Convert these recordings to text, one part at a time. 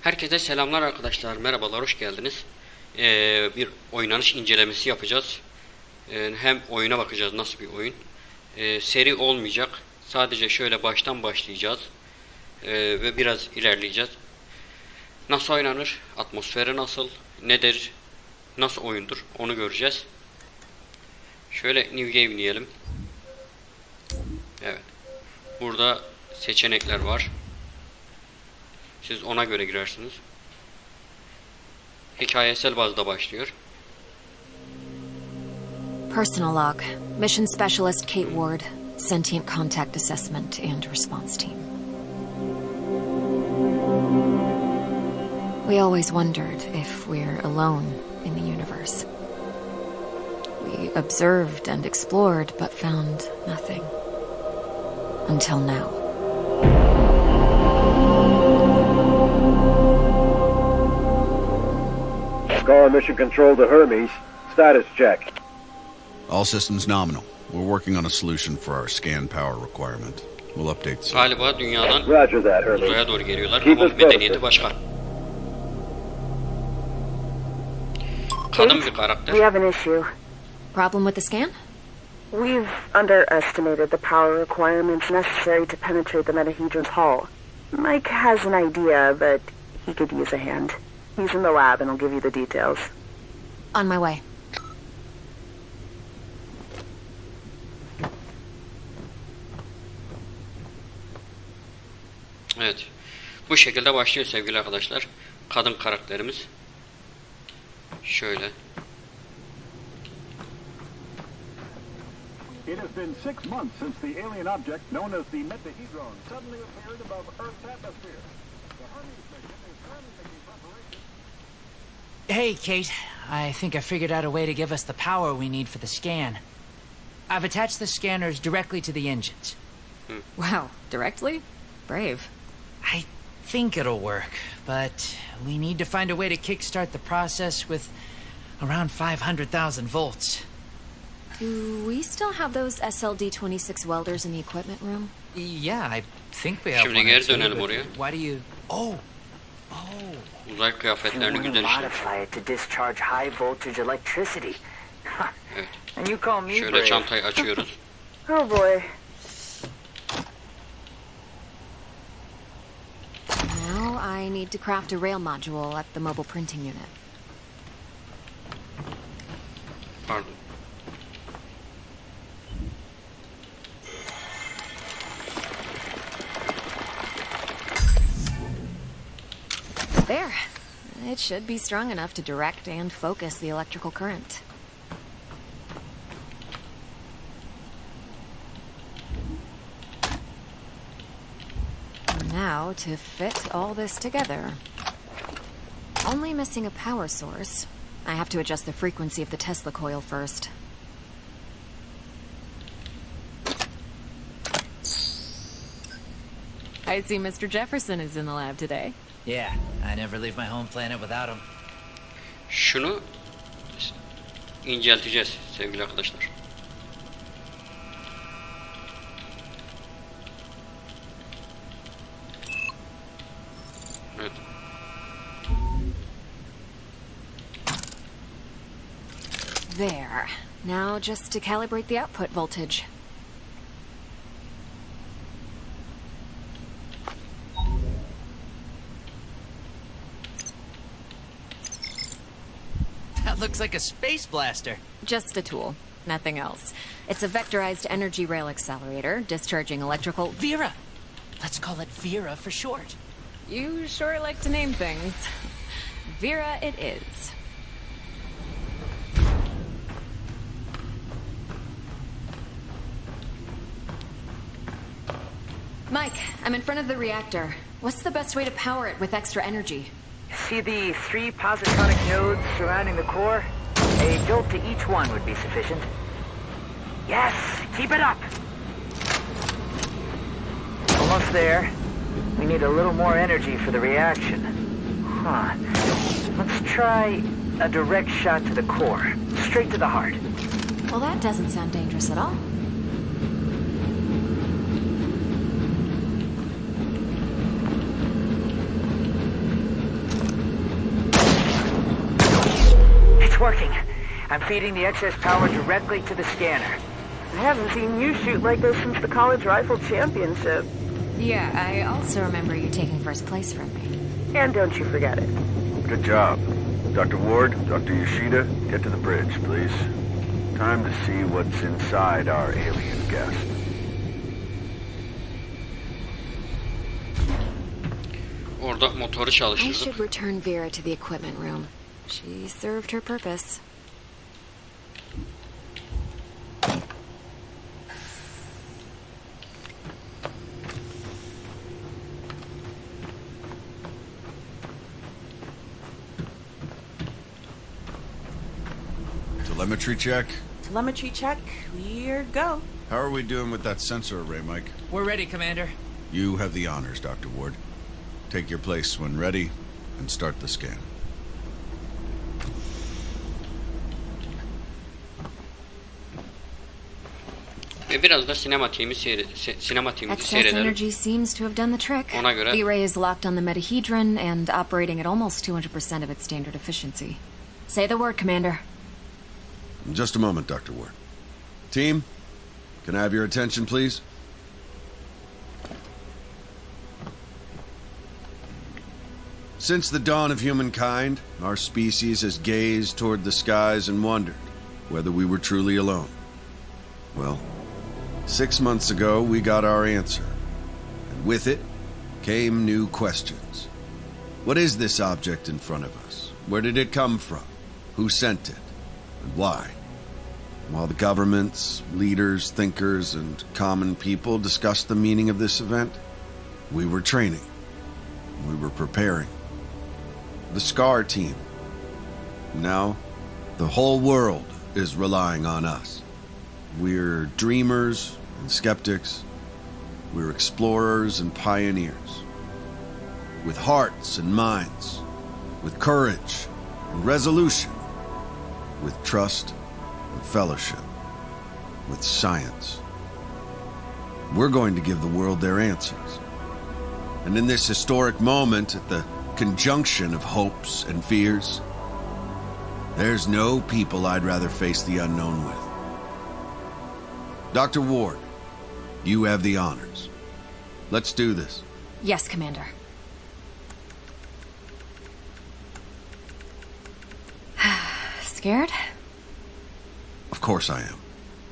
Herkese selamlar arkadaşlar. Merhabalar, hoş geldiniz. Bir oynanış incelemesi yapacağız. Hem oyuna bakacağız nasıl bir oyun. Seri olmayacak. Sadece şöyle baştan başlayacağız. Ve biraz ilerleyeceğiz. Nasıl oynanır? Atmosferi nasıl? Nedir? Nasıl oyundur? Onu göreceğiz. Şöyle New Game diyelim. Evet. Burada seçenekler var. Siz ona göre girersiniz. Hikayesel bazda başlıyor. Personal log. Mission Specialist Kate Ward. Sentient Contact Assessment and Response Team. We always wondered if we're alone in the universe. We observed and explored but found nothing. Until now. Scar Mission Control to Hermes. Status check. All systems nominal. We're working on a solution for our scan power requirement. We'll update soon. Galiba dünyadan Roger that, Hermes. uzaya doğru geliyorlar Keep ama us posted. medeniyeti başka. Kadın bir We karakter. have an issue. Problem with the scan? We've underestimated the power requirements necessary to penetrate the metahedron's hull. Mike has an idea, but he could use a hand. He's in the lab and he'll give you the details. On my way. Evet. Bu şekilde başlıyor sevgili arkadaşlar. Kadın karakterimiz. Şöyle. It has been 6 months since the alien object known as the metahedron suddenly appeared above Earth's atmosphere. The Hermes mission is currently making preparations. Hey, Kate. I think I figured out a way to give us the power we need for the scan. I've attached the scanners directly to the engines. Wow, directly? Brave. I think it'll work, but we need to find a way to kickstart the process with around 500,000 volts. Do we still have those SLD-26 welders in the equipment room? Yeah, I think we have Şimdi one or geri two, dönelim but oraya. why do you... Oh! Uzay You kıyafetlerini want to güzel işlemiş. modify it to discharge high voltage electricity. Evet. And you call me Şöyle brave. çantayı açıyoruz. Oh boy. Now I need to craft a rail module at the mobile printing unit. Pardon. There. It should be strong enough to direct and focus the electrical current. Now to fit all this together. Only missing a power source. I have to adjust the frequency of the Tesla coil first. I see Mr. Jefferson is in the lab today. Yeah, I never leave my home planet without him. Şunu incelteceğiz sevgili arkadaşlar. Evet. There. Now just to calibrate the output voltage. That looks like a space blaster. Just a tool. Nothing else. It's a vectorized energy rail accelerator, discharging electrical... Vera! Let's call it Vera for short. You sure like to name things. Vera it is. Mike, I'm in front of the reactor. What's the best way to power it with extra energy? See the 3 positronic nodes surrounding the core? A jolt to each one would be sufficient. Yes, keep it up. Almost there. We need a little more energy for the reaction. Huh. Let's try a direct shot to the core. Straight to the heart. Well, that doesn't sound dangerous at all. working. I'm feeding the excess power directly to the scanner. I haven't seen you shoot like this since the college rifle championship. Yeah, I also remember you taking first place from me. And don't you forget it. Good job. Dr. Ward, Dr. Yoshida, get to the bridge, please. Time to see what's inside our alien guest. Orada motoru I çalıştırdık. should return Vera to the equipment room. She served her purpose. Telemetry check. Telemetry check. We're go. How are we doing with that sensor array, Mike? We're ready, Commander. You have the honors, Dr. Ward. Take your place when ready and start the scan. Ve biraz da sinematiğimizi Excess seyredelim. energy seems to have done the trick. Ona göre- The array is locked on the metahedron and operating at almost 200% of its standard efficiency. Say the word, Commander. Just a moment, Dr. Ward. Team, can I have your attention, please? Since the dawn of humankind, our species has gazed toward the skies and wondered whether we were truly alone. Well, 6 months ago, we got our answer. And with it came new questions. What is this object in front of us? Where did it come from? Who sent it? And why? While the governments, leaders, thinkers, and common people discussed the meaning of this event, we were training. We were preparing. The SCAR team. Now, the whole world is relying on us. We're dreamers and skeptics. We're explorers and pioneers. With hearts and minds. With courage and resolution. With trust and fellowship. With science. We're going to give the world their answers. And in this historic moment, at the conjunction of hopes and fears, there's no people I'd rather face the unknown with. Dr. Ward, you have the honors. Let's do this. Yes, Commander. Scared? Of course I am.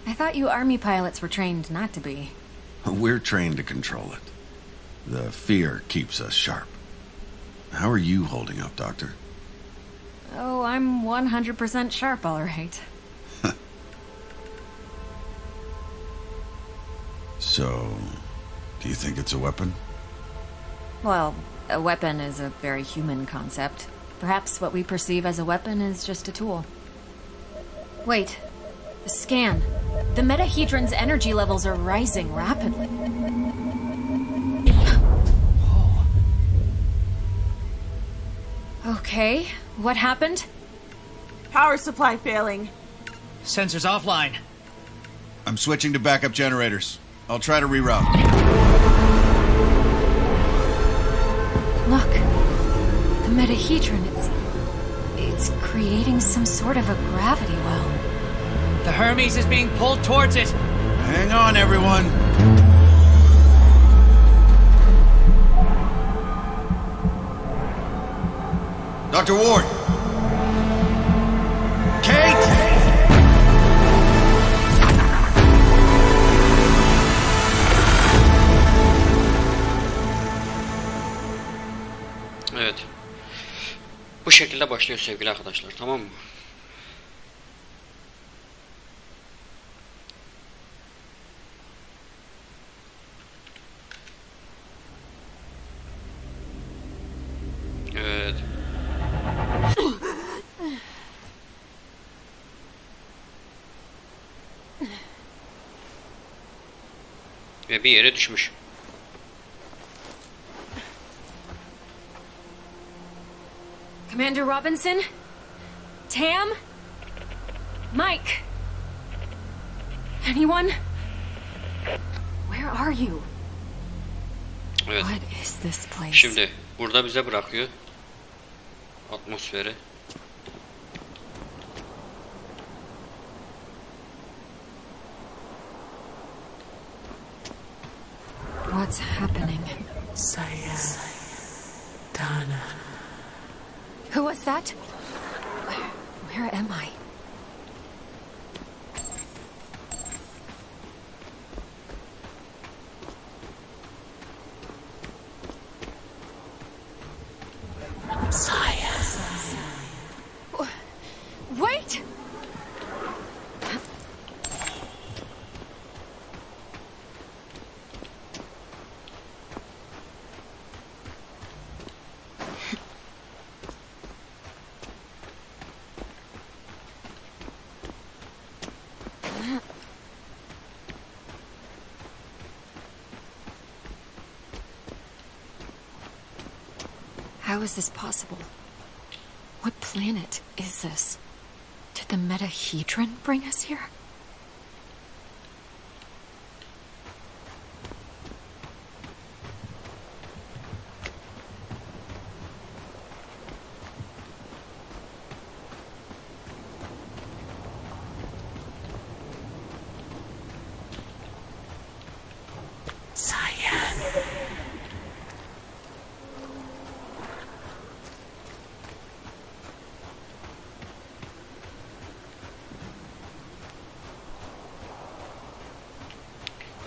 I thought you Army pilots were trained not to be. We're trained to control it. The fear keeps us sharp. How are you holding up, Doctor? Oh, I'm 100% sharp, all right. So, do you think it's a weapon? Well, a weapon is a very human concept. Perhaps what we perceive as a weapon is just a tool. Wait. The scan. The metahedron's energy levels are rising rapidly. Okay, what happened? Power supply failing. Sensors offline. I'm switching to backup generators. I'll try to reroute. Look. The metahedron, it's creating some sort of a gravity well. The Hermes is being pulled towards it. Hang on, everyone. Dr. Ward! Kate! Evet. Bu şekilde başlıyor sevgili arkadaşlar, tamam mı? Evet. Ve bir yere düşmüş. Commander Robinson? Tam? Mike? Anyone? Where are you? Evet. What is this place? Şimdi burada bize bırakıyor atmosferi. What's happening? Dana. Who was that? Where am I? Wait! How is this possible? What planet is this? Did the metahedron bring us here?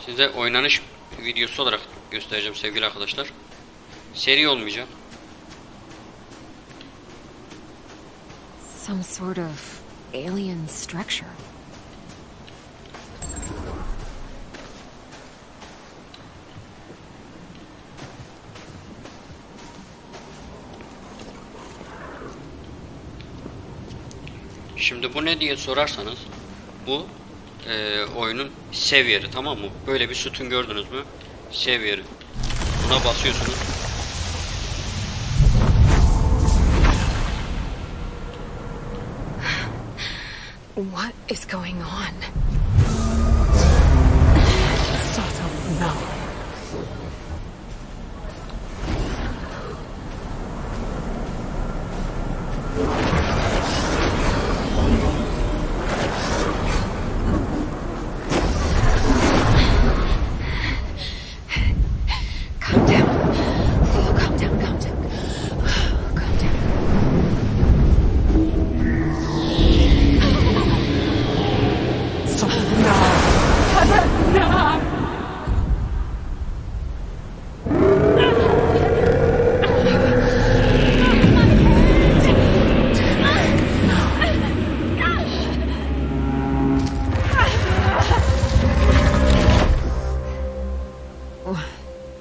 Size oynanış videosu olarak göstereceğim sevgili arkadaşlar. Seri olmayacak. Some sort of alien structure. Şimdi bu ne diye sorarsanız bu oyunun sev yeri, tamam mı? Böyle bir sütun gördünüz mü? Sev yeri. Buna basıyorsunuz. What is going on? No. Calm down. Oh, calm down, calm down. Calm down.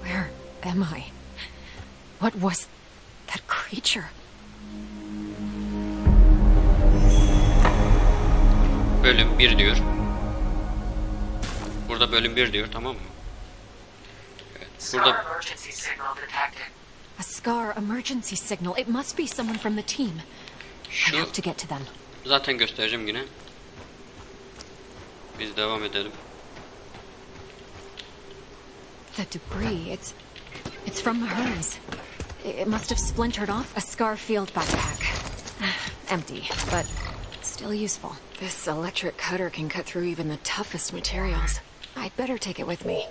Where am I? What was that creature? Bölüm 1 diyor. Burada bölüm 1 diyor, tamam mı? Evet, burada A SCAR emergency signal. It must be someone from the team. I şu have to get to them. zaten göstereceğim yine. Biz devam edelim. The debris, it's from the Hermes. It must have splintered off a SCAR field backpack. Empty, but still useful. This electric cutter can cut through even the toughest materials. I'd better take it with me.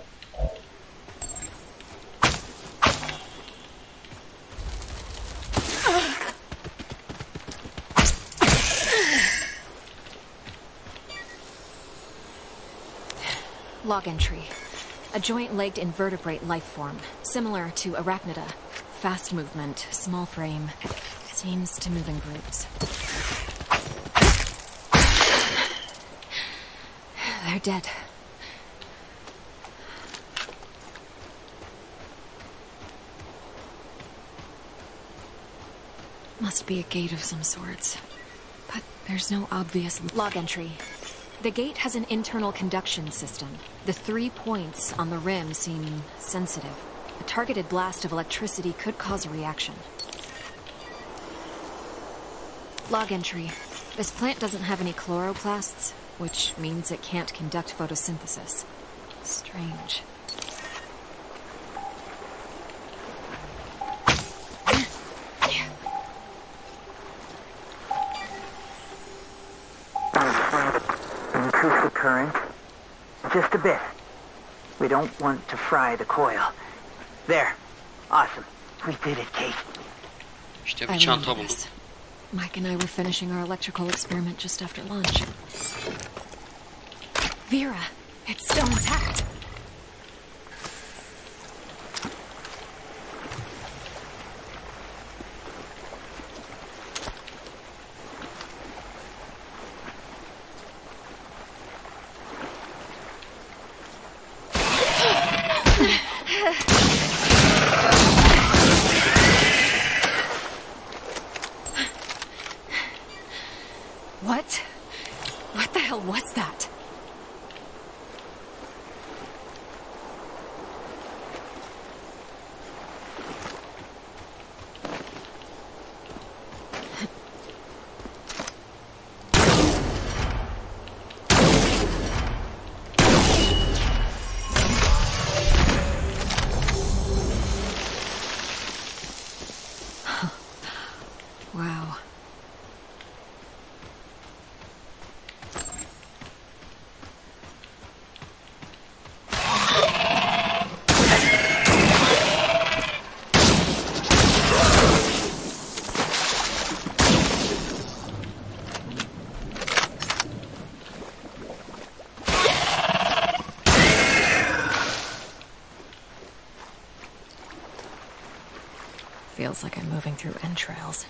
Log entry. A joint-legged invertebrate life form, similar to arachnida. Fast movement, small frame. Seems to move in groups. They're dead. Must be a gate of some sorts. But there's no obvious log entry. The gate has an internal conduction system. The 3 points on the rim seem sensitive. A targeted blast of electricity could cause a reaction. Log entry. This plant doesn't have any chloroplasts, which means it can't conduct photosynthesis. Strange. Increase the current. Just a bit. We'd don't want to fry the coil. There. Awesome. We did it, Kate. İşte I bir çanta remember bulduk. this. Mike and I were finishing our electrical experiment just after lunch. Vera, it's still intact. What? What the hell was that? Wow. Feels like I'm moving through entrails.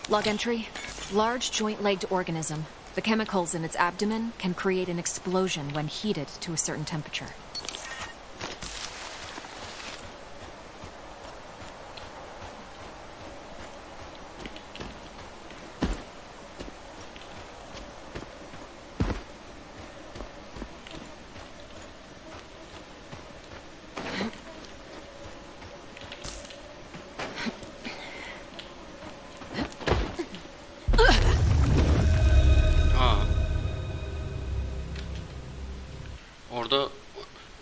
Log entry. Large joint-legged organism. The chemicals in its abdomen can create an explosion when heated to a certain temperature. Aa.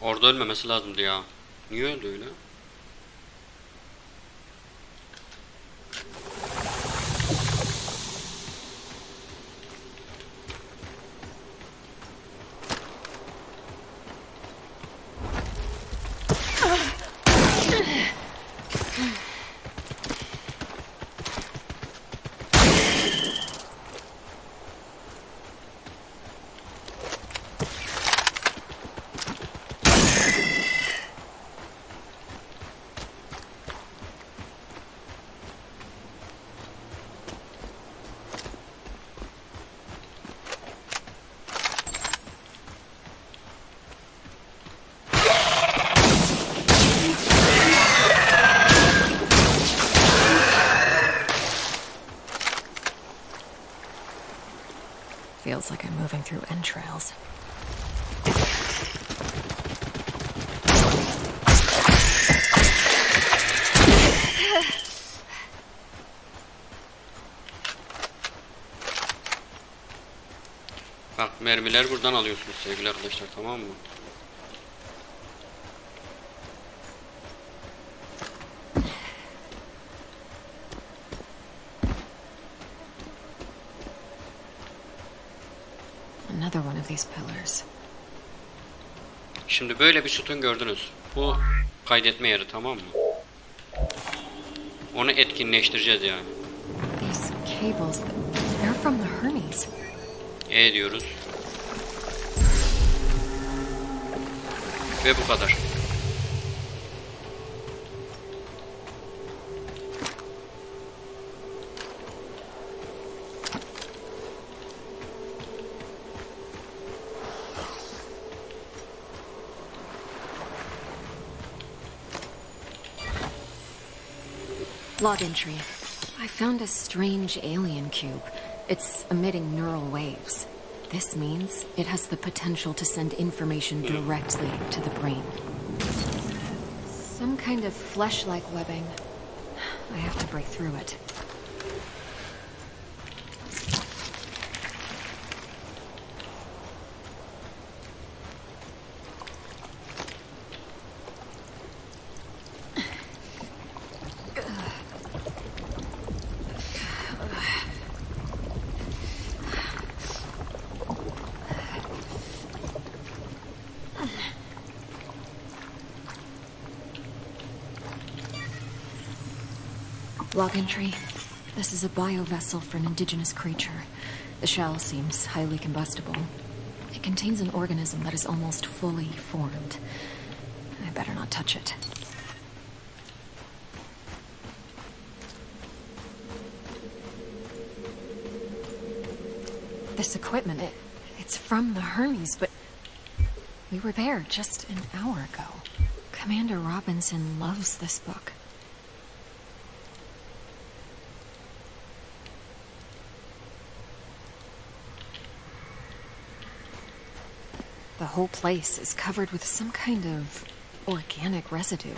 Orada ölmemesi lazımdı ya. Niye öldü öyle? Feels like I'm moving through entrails. Bak mermiler buradan alıyorsunuz sevgili arkadaşlar, tamam mı? Another one of these pillars. Şimdi böyle bir sütun gördünüz. Bu kaydetme yeri, tamam mı? Onu etkinleştireceğiz yani. These cables, they're from the Hermes. E diyoruz. Ve bu kadar. Log entry. I found a strange alien cube. It's emitting neural waves. This means it has the potential to send information directly to the brain. Some kind of flesh-like webbing. I have to break through it. Log entry. This is a biovessel for an indigenous creature. The shell seems highly combustible. It contains an organism that is almost fully formed. I better not touch it. This equipment, it's from the Hermes, but we were there just an hour ago. Commander Robinson loves this book. The whole place is covered with some kind of organic residue.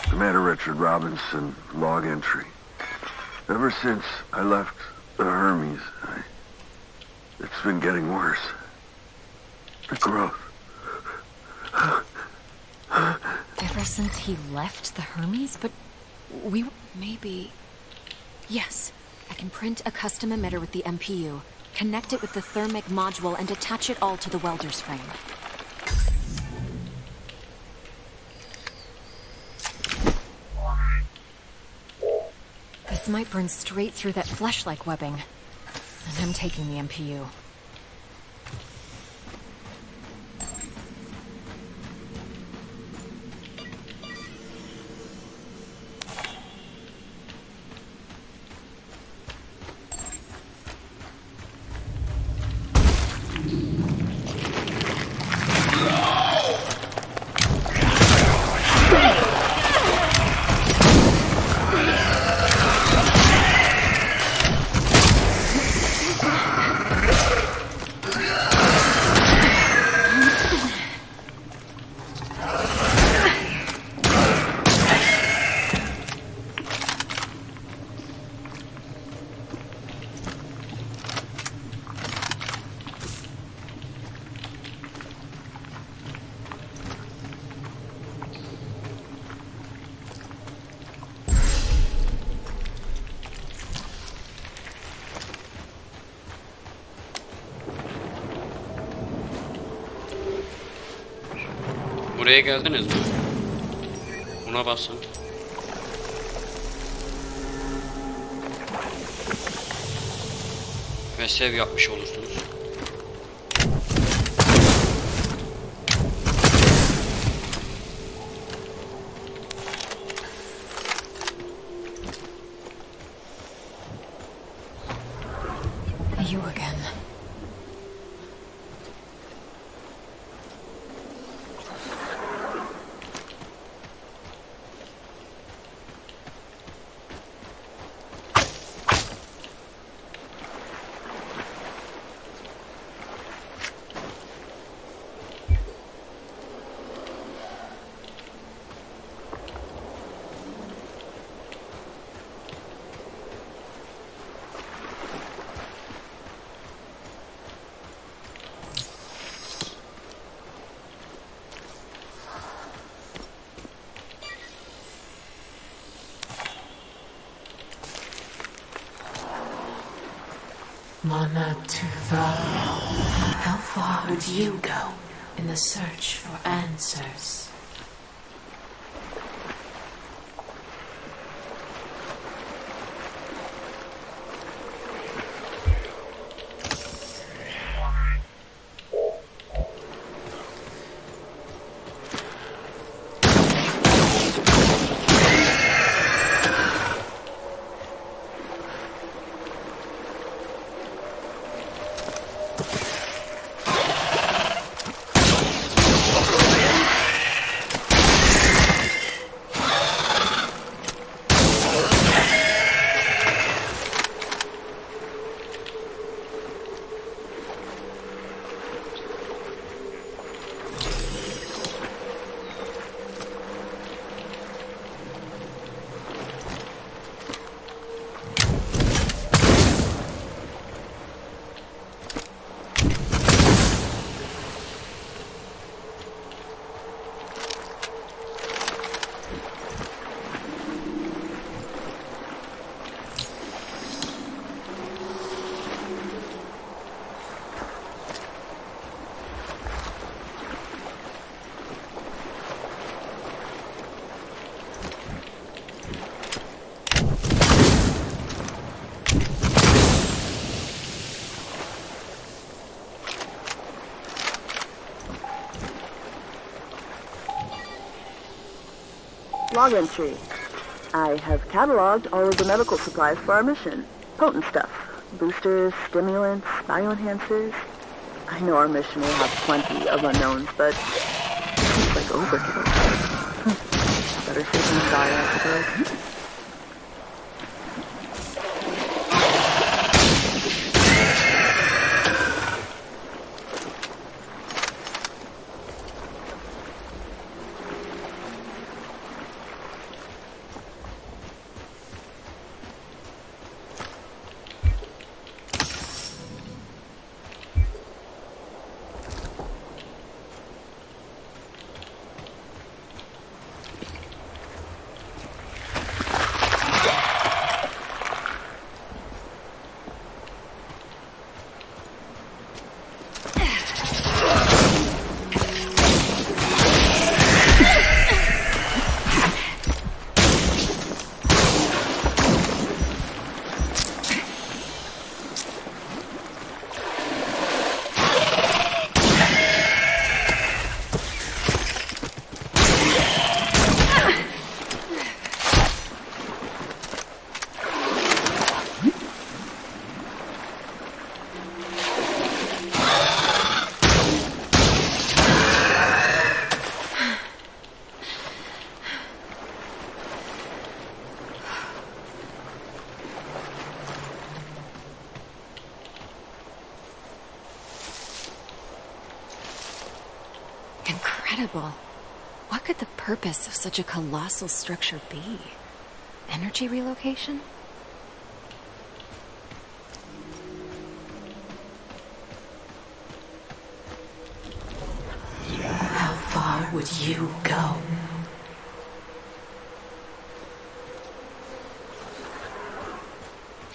Commander Richard Robinson, log entry. Ever since I left the Hermes, it's been getting worse. The growth. Ever since he left the Hermes? But we... maybe... Yes, I can print a custom emitter with the MPU, connect it with the thermic module, and attach it all to the welder's frame. This might burn straight through that flesh-like webbing. And I'm taking the MPU. Buraya geldiniz mi? Buna basın. Ve sev yapmış olursunuz. You again. Mana Tuva. How far would you go in the search for answers? log entry. I have cataloged all of the medical supplies for our mission. Potent stuff. Boosters, stimulants, bioenhancers. I know our mission will have plenty of unknowns, but it's like overkill. Better safe than sorry, I suppose. Incredible. What could the purpose of such a colossal structure be? Energy relocation? How far would you go?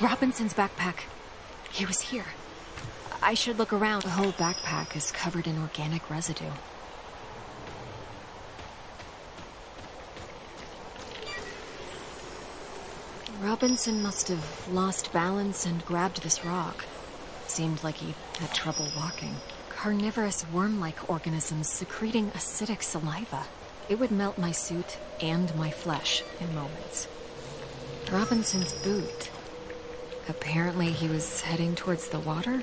Robinson's backpack. He was here. I should look around. The whole backpack is covered in organic residue. Robinson must have lost balance and grabbed this rock. Seemed like he had trouble walking. Carnivorous worm-like organisms secreting acidic saliva. It would melt my suit and my flesh in moments. Robinson's boot. Apparently he was heading towards the water?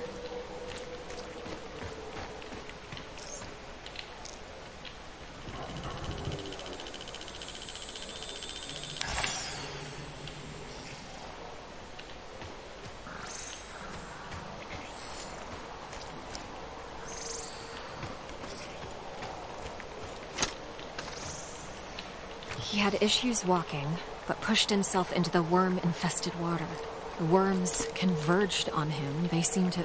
He had issues walking, but pushed himself into the worm-infested water. The worms converged on him. They seemed to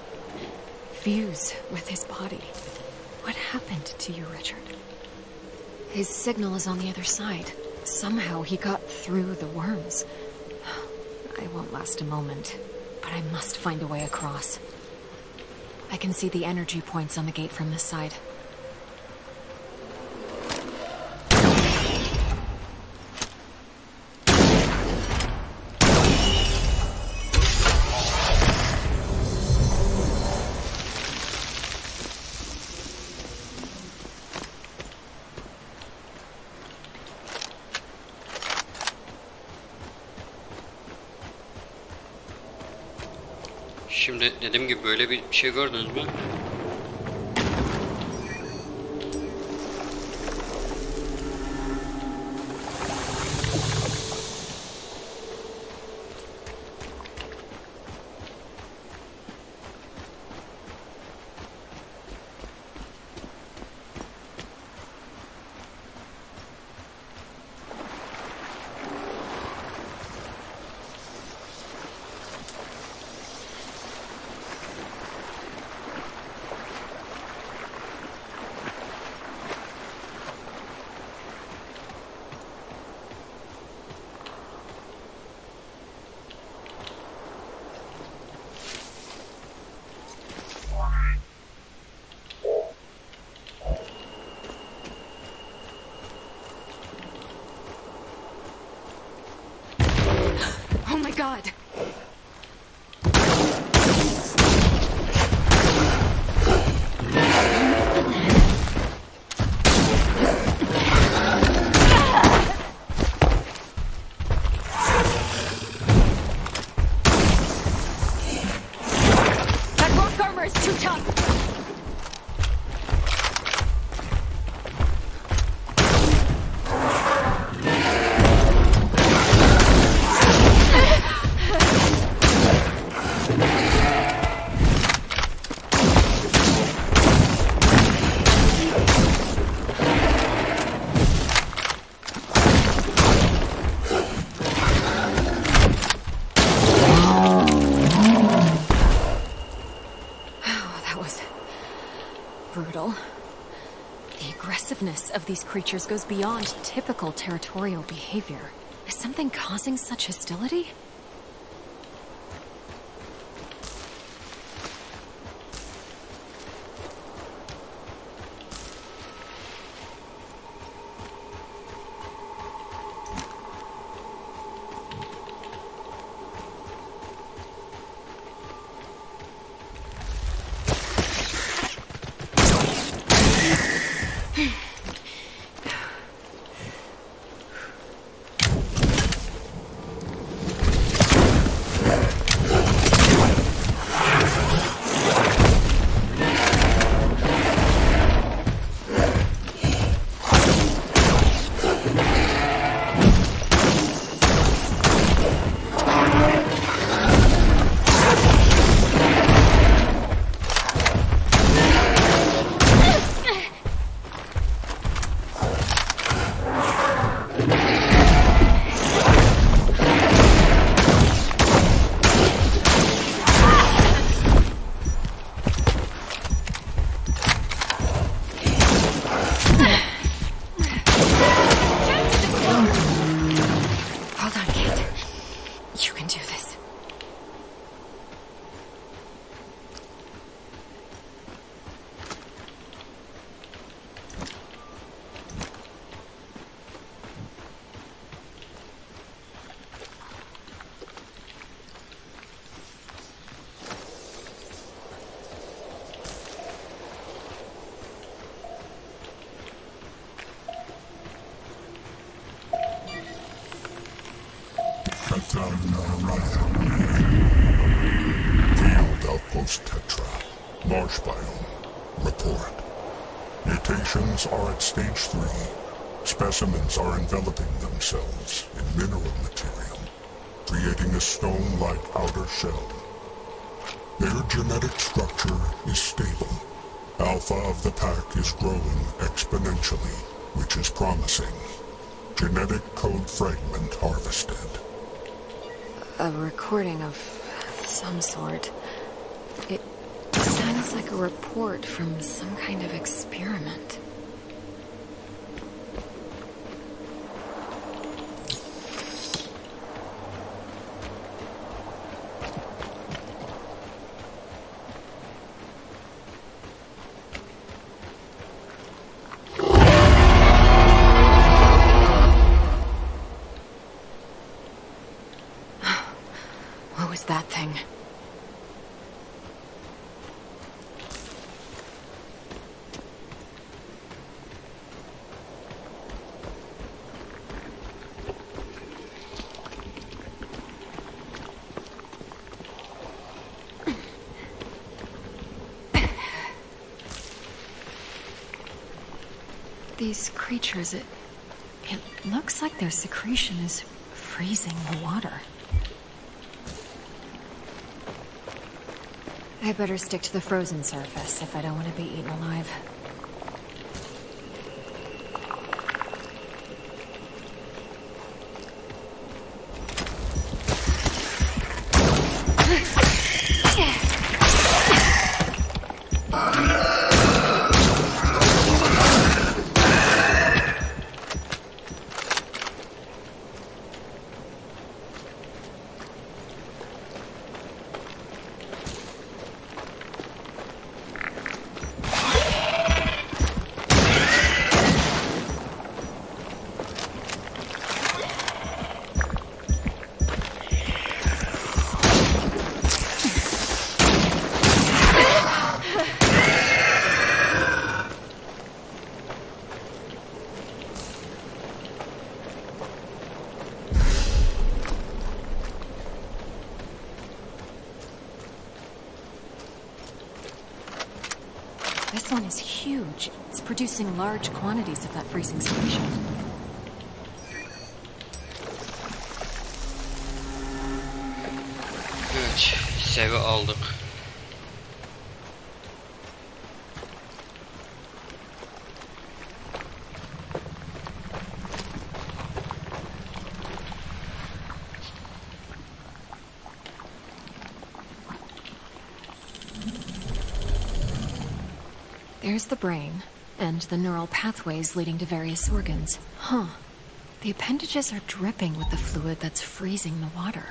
fuse with his body. What happened to you, Richard? His signal is on the other side. Somehow he got through the worms. I won't last a moment, but I must find a way across. I can see the energy points on the gate from this side. Şimdi dediğim gibi böyle bir şey gördünüz mü? Oh my God! still. The aggressiveness of these creatures goes beyond typical territorial behavior. Is something causing such hostility? Field outpost Tetra. Marsh biome. Report. Mutations are at stage 3. Specimens are enveloping themselves in mineral material, creating a stone-like outer shell. Their genetic structure is stable. Alpha of the pack is growing exponentially, which is promising. Genetic code fragment harvested. A recording of some sort. It sounds like a report from some kind of experiment. What was that thing? These creatures, it looks like their secretion is freezing the water. I better stick to the frozen surface if I don't want to be eaten alive. This one is huge. It's producing large quantities of that freezing solution. Evet, sevi aldık. There's the brain, and the neural pathways leading to various organs. Huh. The appendages are dripping with the fluid that's freezing the water.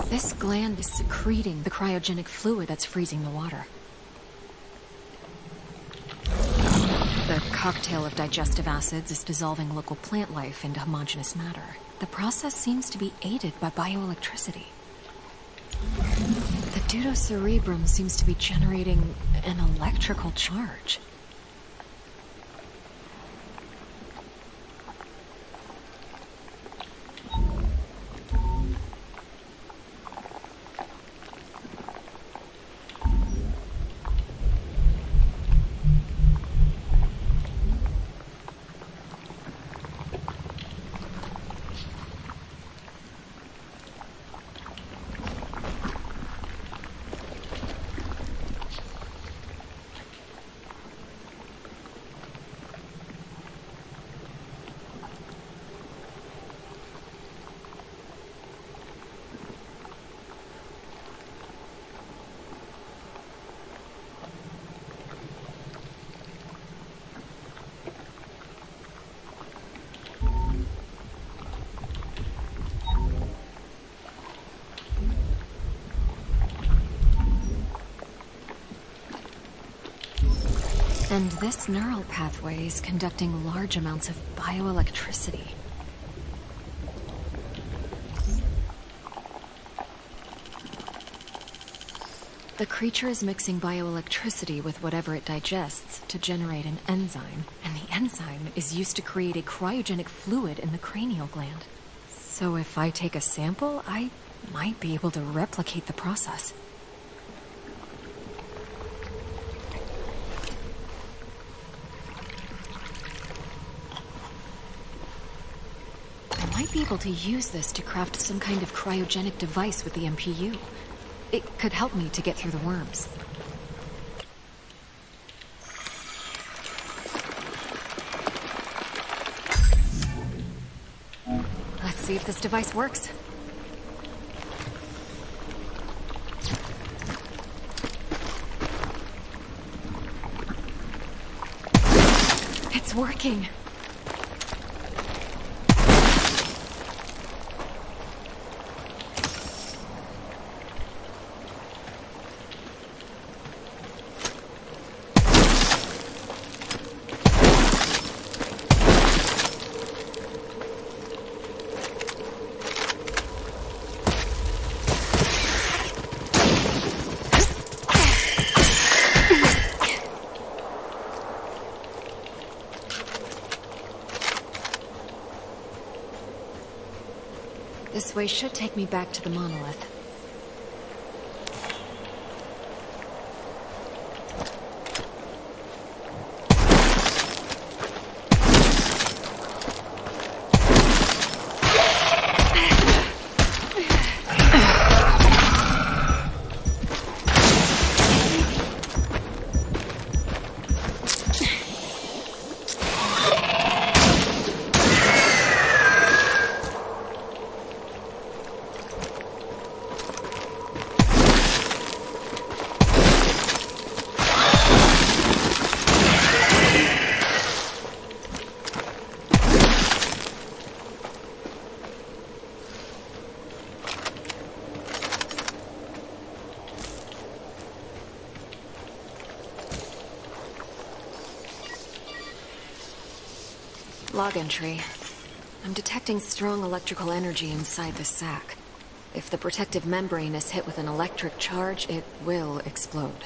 This gland is secreting the cryogenic fluid that's freezing the water. The cocktail of digestive acids is dissolving local plant life into homogeneous matter. The process seems to be aided by bioelectricity. The deuterocerebrum seems to be generating an electrical charge. And this neural pathway is conducting large amounts of bioelectricity. The creature is mixing bioelectricity with whatever it digests to generate an enzyme, and the enzyme is used to create a cryogenic fluid in the cranial gland. So if I take a sample, I might be able to replicate the process. I might be able to use this to craft some kind of cryogenic device with the MPU. It could help me to get through the worms. Let's see if this device works. It's working. This way should take me back to the monolith. Log entry. I'm detecting strong electrical energy inside the sac. If the protective membrane is hit with an electric charge, it will explode.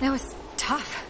That was tough.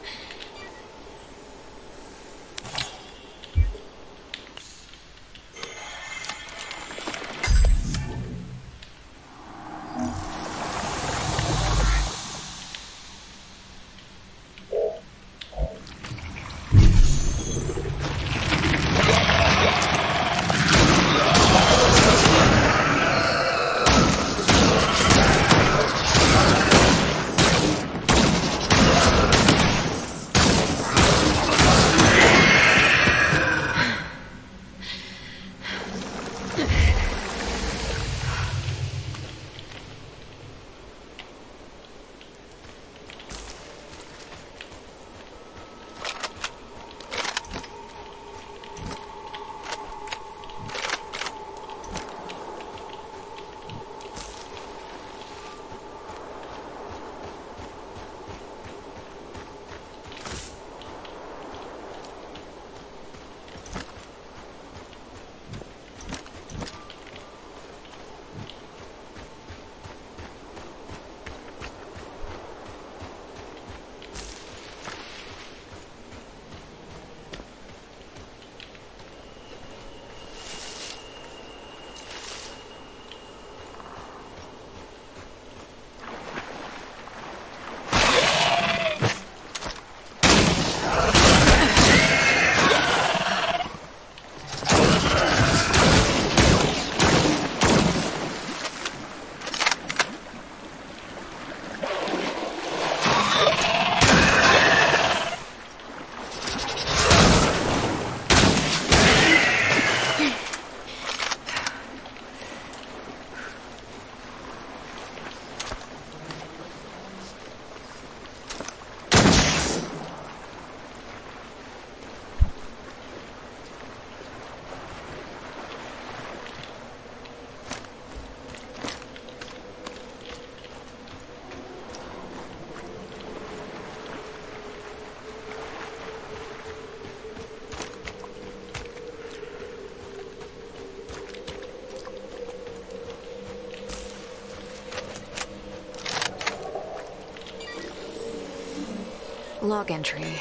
Log entry.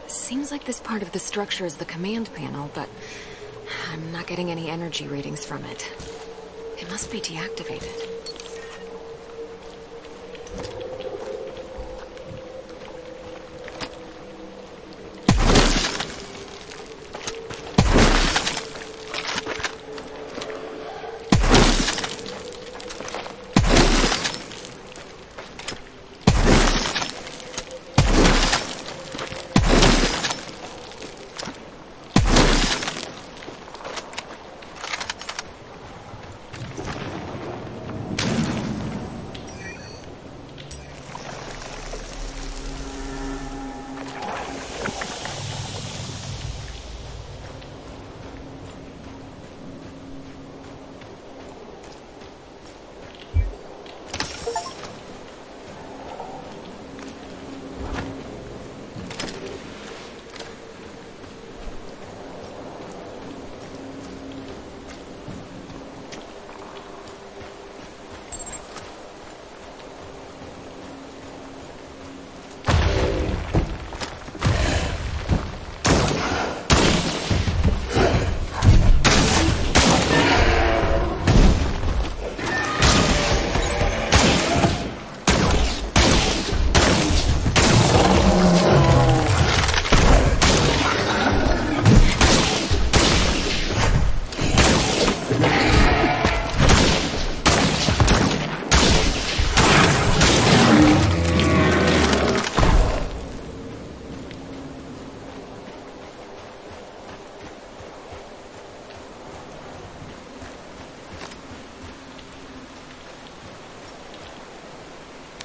Seems like this part of the structure is the command panel, but I'm not getting any energy readings from it. It must be deactivated.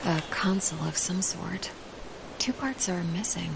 A console of some sort. Two parts are missing.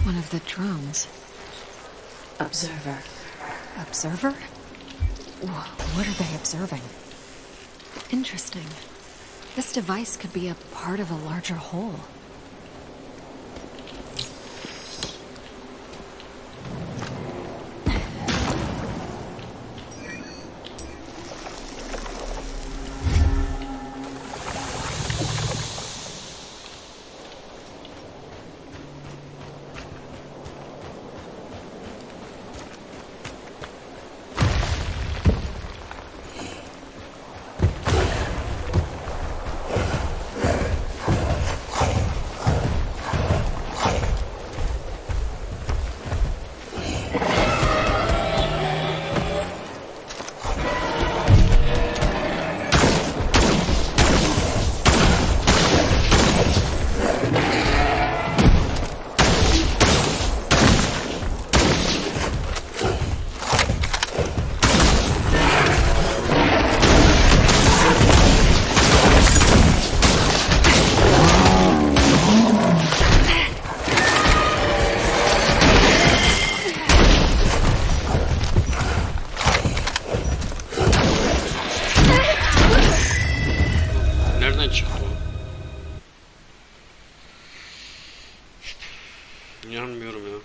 one of the drones. Observer. Observer? What are they observing? Interesting. This device could be a part of a larger whole. Nereden çıktı o? İnanmıyorum ya.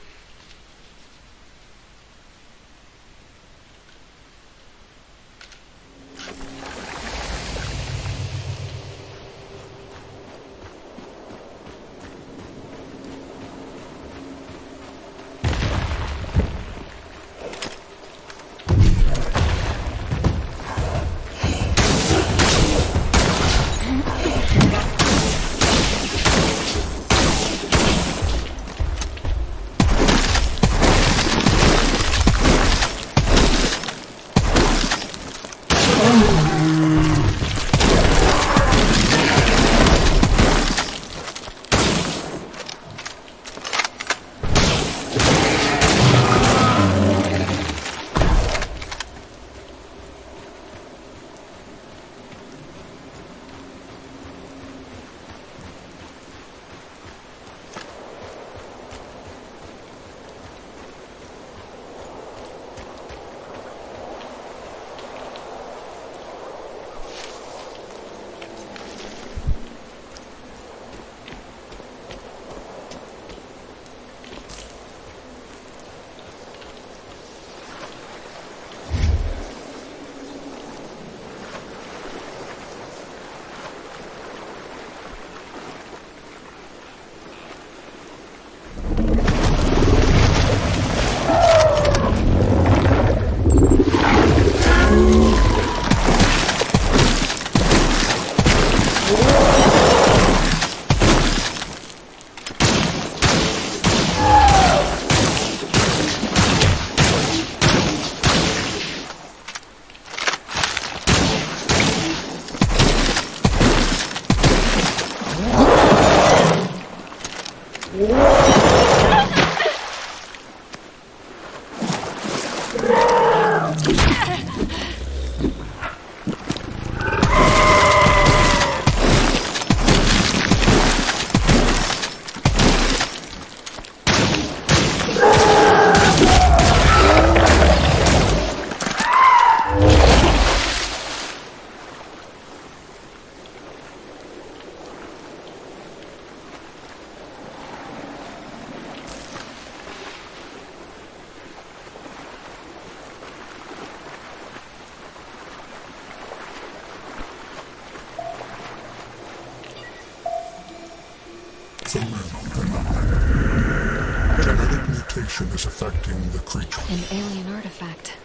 Genetic mutation is affecting the creature. An alien artifact.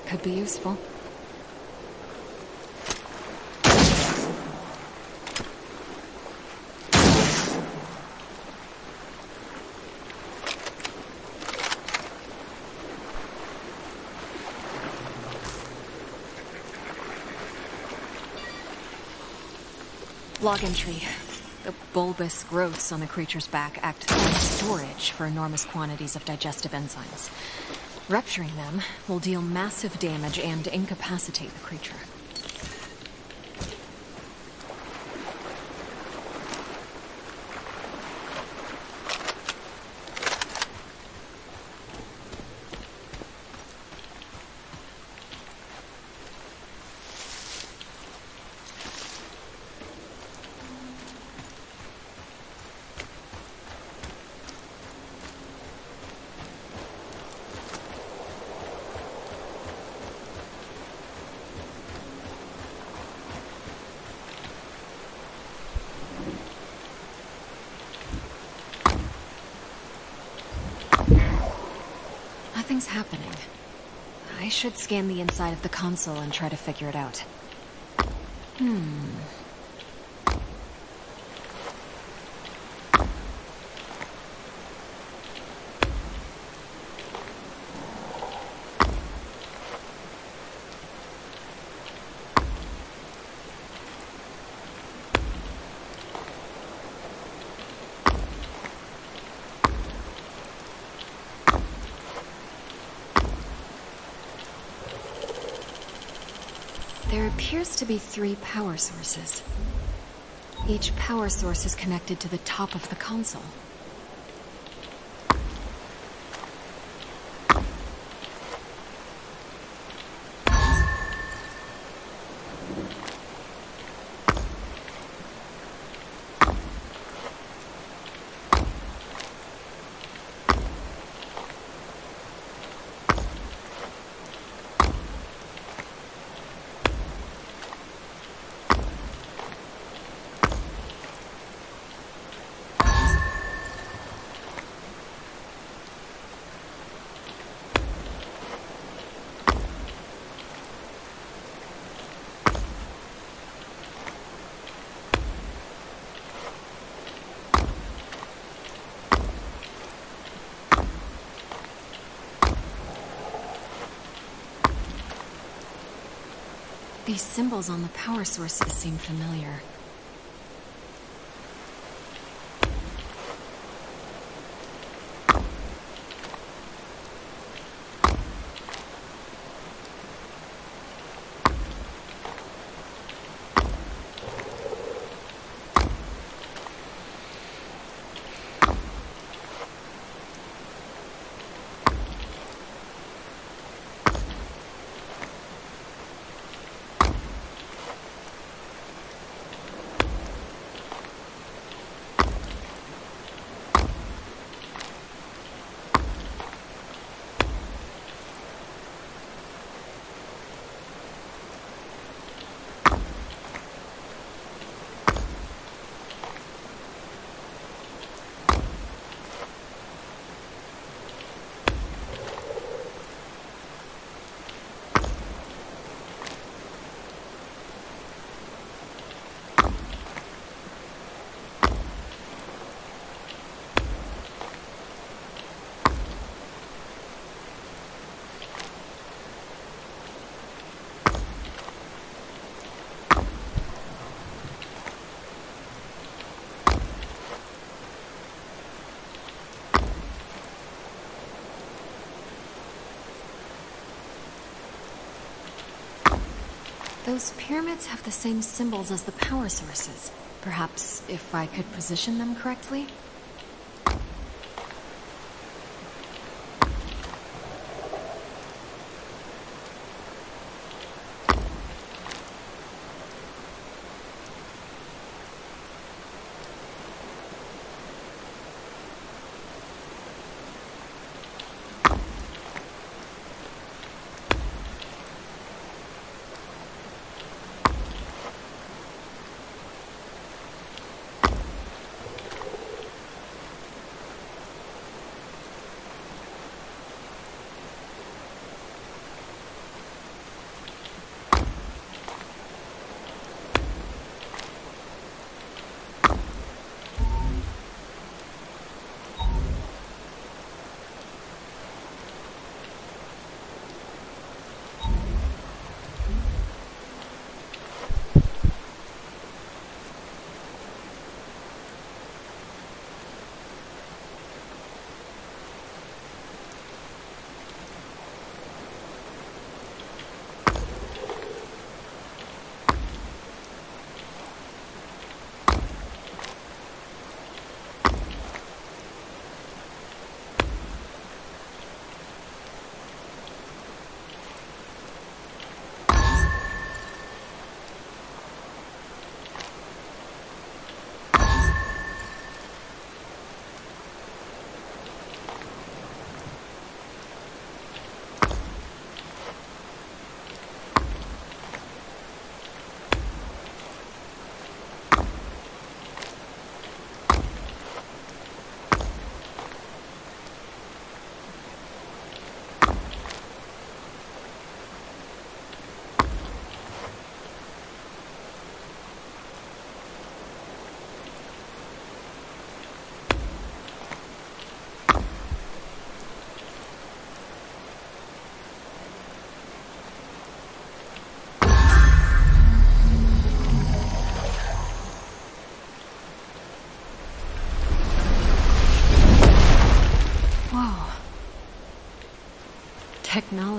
Could be useful. Log entry. The bulbous growths on the creature's back act as storage for enormous quantities of digestive enzymes. Rupturing them will deal massive damage and incapacitate the creature. I should scan the inside of the console and try to figure it out. There appears to be 3 power sources. Each power source is connected to the top of the console. These symbols on the power sources seem familiar. Those pyramids have the same symbols as the power sources. Perhaps if I could position them correctly?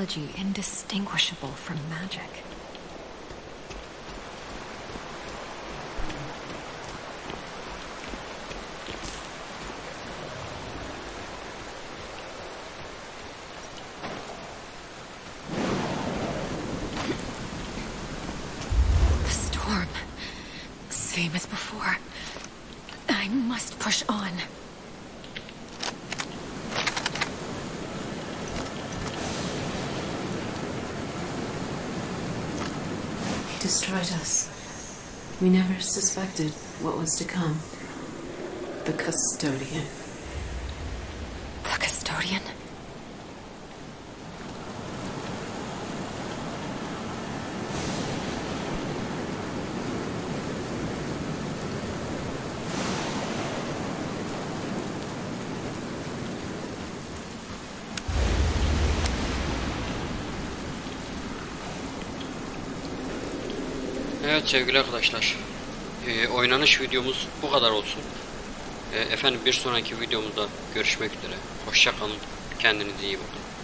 technology indistinguishable from magic. The storm. Same as before. I must push on. He destroyed us. We never suspected what was to come. The custodian. The custodian? Evet sevgili arkadaşlar, oynanış videomuz bu kadar olsun. Efendim bir sonraki videomuzda görüşmek üzere. Hoşça kalın, kendinize iyi bakın.